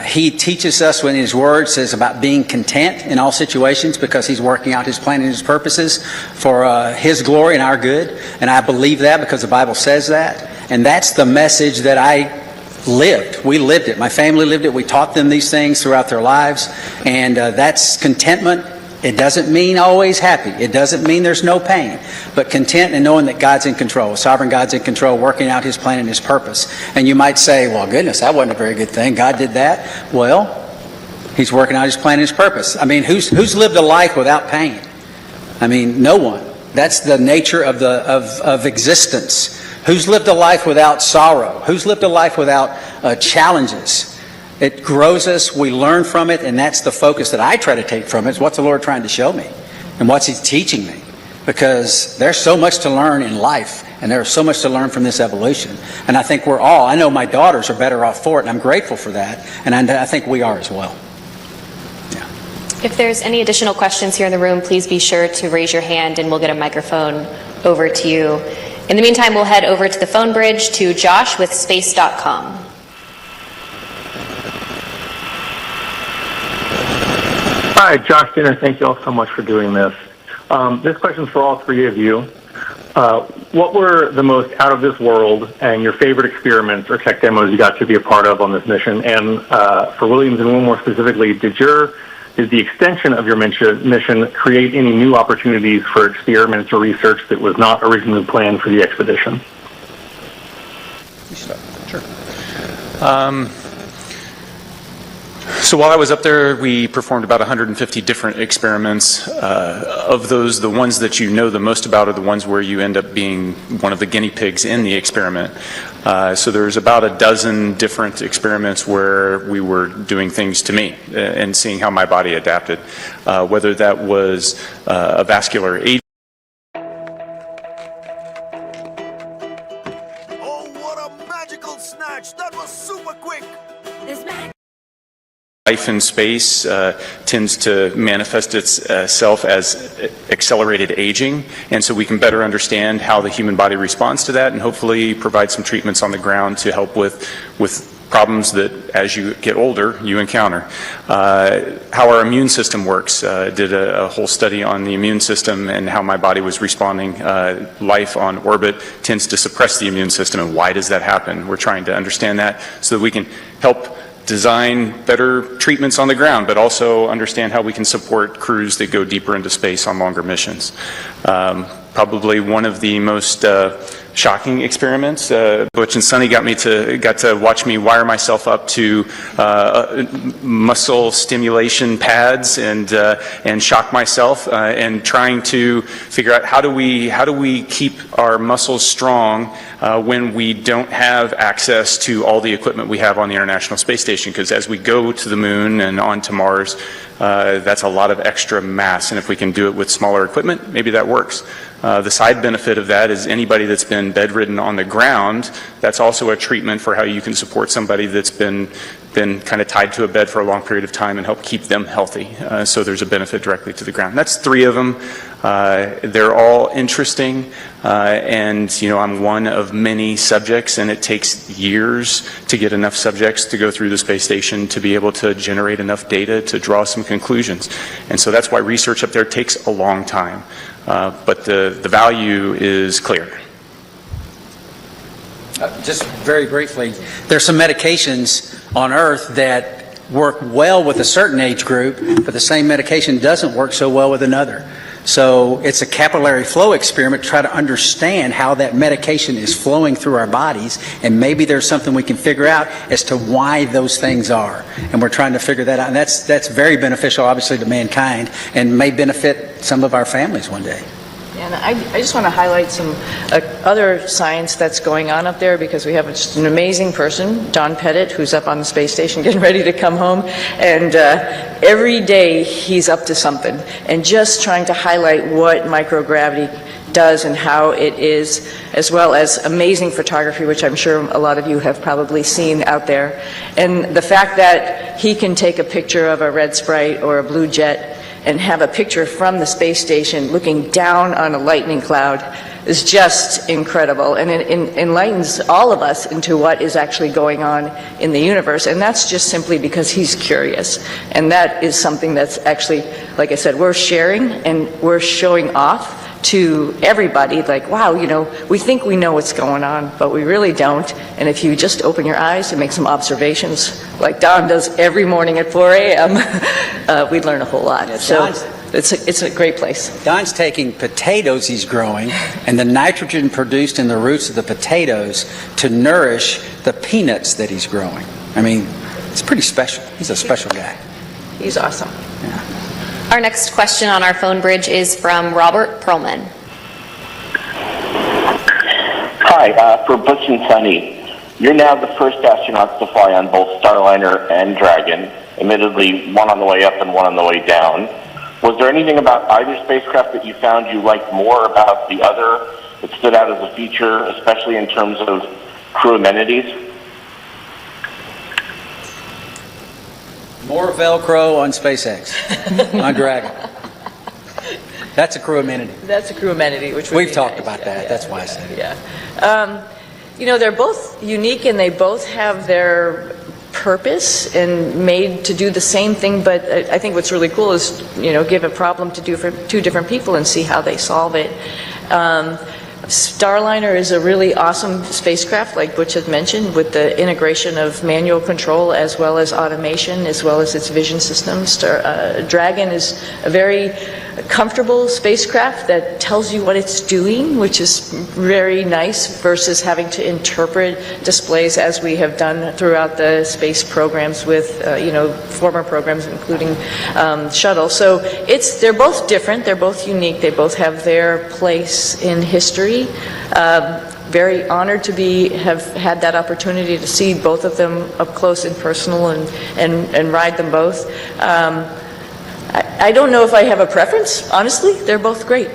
He teaches us when his word says about being content in all situations because he's working out his plan and his purposes for his glory and our good. And I believe that because the Bible says that. And that's the message that I lived. We lived it. My family lived it. We taught them these things throughout their lives. And that's contentment. It doesn't mean always happy. It doesn't mean there's no pain. But content and knowing that God's in control, sovereign God's in control, working out his plan and his purpose. And you might say, well, goodness, that wasn't a very good thing. God did that. Well, he's working out his plan and his purpose. I mean, who's lived a life without pain? I mean, no one. That's the nature of existence. Who's lived a life without sorrow? Who's lived a life without challenges? It grows us, we learn from it, and that's the focus that I try to take from it. Is what's the Lord trying to show me? And what's he teaching me? Because there's so much to learn in life, and there's so much to learn from this evolution. And I think I know my daughters are better off for it, and I'm grateful for that, and I think we are as well. If there's any additional questions here in the room, please be sure to raise your hand and we'll get a microphone over to you. In the meantime, we'll head over to the phone bridge to Josh with space.com. Hi, Josh Dinner. Thank you all so much for doing this. This question is for all three of you. What were the most out of this world and your favorite experiments or tech demos you got to be a part of on this mission? And for Williams and Wilmore specifically, did the extension of your mission create any new opportunities for experiments or research that was not originally planned for the expedition? Sure. So while I was up there, we performed about 150 different experiments. Of those, the ones that you know the most about are the ones where you end up being one of the guinea pigs in the experiment. So there's about a dozen different experiments where we were doing things to me and seeing how my body adapted, whether that was a vascular aging. Oh, what a magical snatch! That was super quick! Life in space tends to manifest itself as accelerated aging, and so we can better understand how the human body responds to that and hopefully provide some treatments on the ground to help with problems that as you get older you encounter. How our immune system works. Did a whole study on the immune system and how my body was responding. Life on orbit tends to suppress the immune system, and why does that happen? We're trying to understand that so that we can help design better treatments on the ground, but also understand how we can support crews that go deeper into space on longer missions. Probably one of the most shocking experiments. Butch and Sunny got to watch me wire myself up to muscle stimulation pads and shock myself and trying to figure out how do we keep our muscles strong when we don't have access to all the equipment we have on the International Space Station, because as we go to the moon and on to Mars, that's a lot of extra mass, and if we can do it with smaller equipment, maybe that works. The side benefit of that is anybody that's been bedridden on the ground, that's also a treatment for how you can support somebody that's been kind of tied to a bed for a long period of time and help keep them healthy. So there's a benefit directly to the ground. That's three of them. They're all interesting, and I'm one of many subjects, and it takes years to get enough subjects to go through the space station to be able to generate enough data to draw some conclusions. And so that's why research up there takes a long time. But the value is clear. Just very briefly, there's some medications on Earth that work well with a certain age group, but the same medication doesn't work so well with another. So it's a capillary flow experiment to try to understand how that medication is flowing through our bodies, and maybe there's something we can figure out as to why those things are. And we're trying to figure that out, and that's very beneficial, obviously, to mankind, and may benefit some of our families one day. And I just want to highlight some other science that's going on up there, because we have just an amazing person, Don Pettit, who's up on the space station getting ready to come home. And every day he's up to something and just trying to highlight what microgravity does and how it is, as well as amazing photography, which I'm sure a lot of you have probably seen out there. And the fact that he can take a picture of a red sprite or a blue jet and have a picture from the space station looking down on a lightning cloud is just incredible, and it enlightens all of us into what is actually going on in the universe, and that's just simply because he's curious. And that is something that's actually, like I said, we're sharing and we're showing off to everybody, like, wow, you know, we think we know what's going on, but we really don't. And if you just open your eyes and make some observations, like Don does every morning at 4 a.m., we'd learn a whole lot. So it's a great place. Don's taking potatoes he's growing and the nitrogen produced in the roots of the potatoes to nourish the peanuts that he's growing. I mean, it's pretty special. He's a special guy. He's awesome. Our next question on our phone bridge is from Robert Perlman. Hi, for Butch and Sunny, you're now the first astronauts to fly on both Starliner and Dragon, admittedly one on the way up and one on the way down. Was there anything about either spacecraft that you found you liked more about the other that stood out as a feature, especially in terms of crew amenities? More Velcro on SpaceX, on Dragon. That's a crew amenity. That's a crew amenity, which we've talked about that. That's why I said it. Yeah. You know, they're both unique and they both have their purpose and made to do the same thing, but I think what's really cool is, you know, give a problem to two different people and see how they solve it. Starliner is a really awesome spacecraft, like Butch had mentioned, with the integration of manual control as well as automation, as well as its vision systems. Dragon is a very comfortable spacecraft that tells you what it's doing, which is very nice, versus having to interpret displays as we have done throughout the space programs with, you know, former programs, including shuttle. So they're both different, they're both unique, they both have their place in history. Very honored to have had that opportunity to see both of them up close and personal and ride them both. I don't know if I have a preference, honestly. They're both great.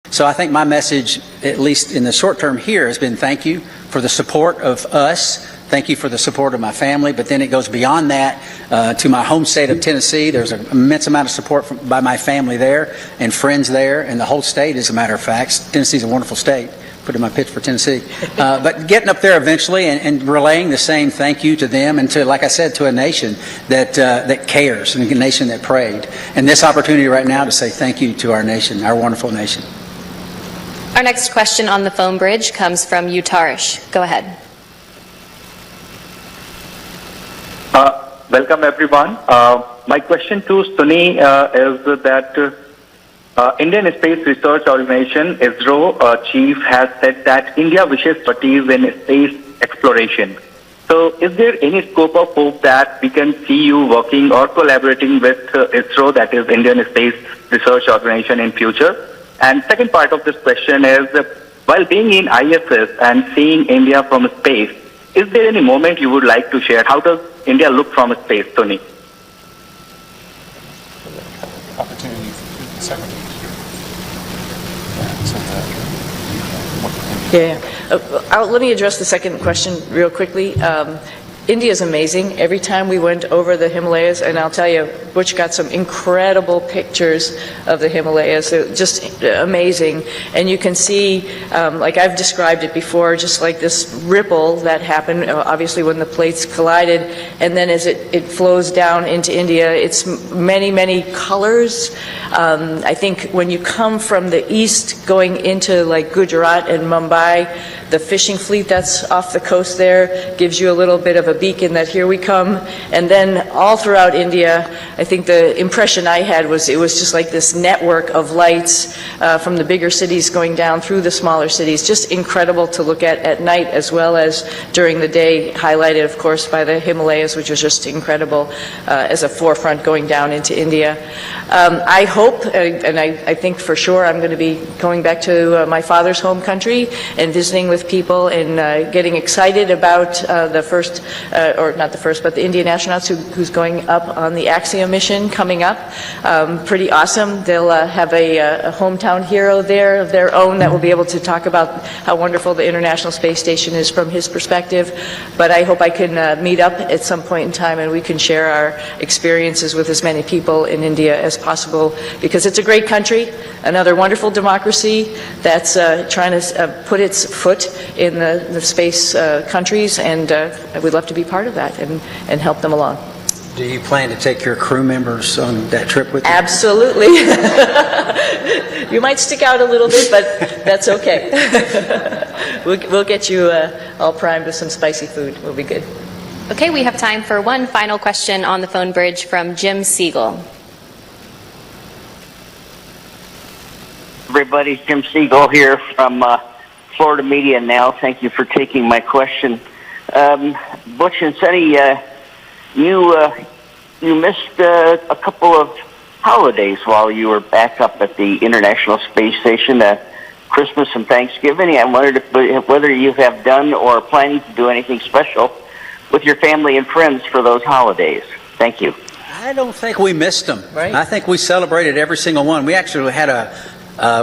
So I think my message, at least in the short term here, has been thank you for the support of us. Thank you for the support of my family, but then it goes beyond that to my home state of Tennessee. There's an immense amount of support by my family there and friends there, and the whole state, as a matter of fact. Tennessee's a wonderful state. Put in my pitch for Tennessee. But getting up there eventually and relaying the same thank you to them and to, like I said, to a nation that cares and a nation that prayed. And this opportunity right now to say thank you to our nation, our wonderful nation. Our next question on the phone bridge comes from Utarish. Go ahead. Welcome, everyone. My question to Suni is that Indian Space Research Organization, ISRO chief, has said that India wishes to expertise in space exploration. So is there any scope of hope that we can see you working or collaborating with ISRO, that is Indian Space Research Organization, in future? And second part of this question is, while being in ISS and seeing India from space, is there any moment you would like to share? How does India look from space, Tony? Opportunity for the secretary. Let me address the second question real quickly. India is amazing. Every time we went over the Himalayas, and I'll tell you, Butch got some incredible pictures of the Himalayas. They're just amazing. And you can see, like I've described it before, just like this ripple that happened, obviously when the plates collided, and then as it flows down into India, it's many, many colors. I think when you come from the east going into like Gujarat and Mumbai, the fishing fleet that's off the coast there gives you a little bit of a beacon that here we come. And then all throughout India, I think the impression I had was it was just like this network of lights from the bigger cities going down through the smaller cities. Just incredible to look at night as well as during the day, highlighted, of course, by the Himalayas, which was just incredible as a forefront going down into India. I hope, and I think for sure, I'm going to be going back to my father's home country and visiting with people and getting excited about the first, or not the first, but the Indian astronauts who's going up on the Axiom mission coming up. Pretty awesome. They'll have a hometown hero there of their own that will be able to talk about how wonderful the International Space Station is from his perspective. But I hope I can meet up at some point in time and we can share our experiences with as many people in India as possible, because it's a great country, another wonderful democracy that's trying to put its foot in the space countries, and we'd love to be part of that and help them along. Do you plan to take your crew members on that trip with you? Absolutely. You might stick out a little bit, but that's okay. We'll get you all primed with some spicy food. We'll be good. Okay, we have time for one final question on the phone bridge from Jim Siegel. Everybody, Jim Siegel here from Florida Media Now. Thank you for taking my question. Butch and Sunny, you missed a couple of holidays while you were back up at the International Space Station, Christmas and Thanksgiving. I wondered whether you have done or are planning to do anything special with your family and friends for those holidays. Thank you. I don't think we missed them. Right. I think we celebrated every single one. We actually had a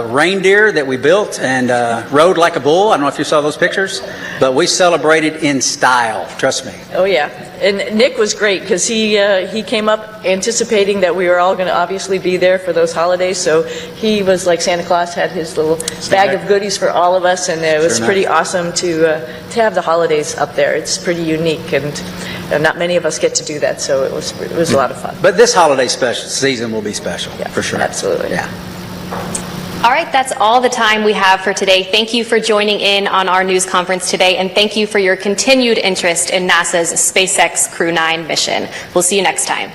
reindeer that we built and rode like a bull. I don't know if you saw those pictures, but we celebrated in style, trust me. Oh yeah, and Nick was great because he came up anticipating that we were all going to obviously be there for those holidays, so he was like Santa Claus, had his little bag of goodies for all of us, and it was pretty awesome to have the holidays up there. It's pretty unique, and not many of us get to do that, so it was a lot of fun. But this holiday season will be special, for sure. Absolutely. Yeah. All right, that's all the time we have for today. Thank you for joining in on our news conference today, and thank you for your continued interest in NASA's SpaceX Crew-9 mission. We'll see you next time.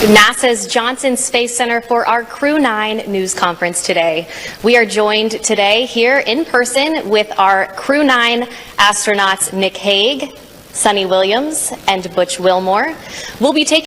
NASA's Johnson Space Center for our Crew-9 news conference today. We are joined today here in person with our Crew-9 astronauts Nick Hague, Sunny Williams, and Butch Wilmore. We'll be taking